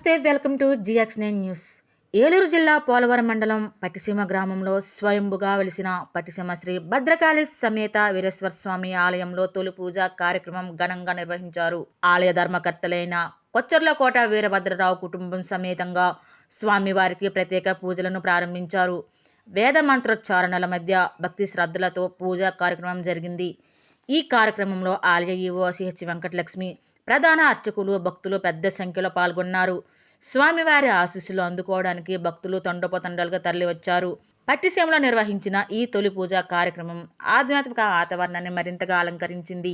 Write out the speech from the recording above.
నమస్తే, welcome to GX9 news. Eluru జిల్లా పోలవరం మండలం పట్టిసీమ గ్రామంలో స్వయంభుగా వెలిసిన పట్టిసీమ శ్రీ భద్రకాళి సమేత వీరేశ్వర స్వామి ఆలయంలో తొలి పూజ కార్యక్రమం ఘనంగా నిర్వహించారు. ఆలయ ధర్మకర్తలైన కొచ్చర్లకోట వీరభద్రరావు కుటుంబం సమేతంగా స్వామివారికి ప్రత్యేక పూజలను ప్రారంభించారు. వేద మంత్రోచ్చారణల మధ్య భక్తి శ్రద్ధలతో పూజా కార్యక్రమం జరిగింది. ఈ కార్యక్రమంలో ఆలయ ఈవో సిహెచ్ వెంకటలక్ష్మి, ప్రధాన అర్చకులు, భక్తులు పెద్ద సంఖ్యలో పాల్గొన్నారు. స్వామివారి ఆశీస్సులు అందుకోవడానికి భక్తులు తండోపతండాలుగా తరలివచ్చారు. పట్టిసీమలో నిర్వహించిన ఈ తొలి పూజా కార్యక్రమం ఆధ్యాత్మిక వాతావరణాన్ని మరింతగా అలంకరించింది.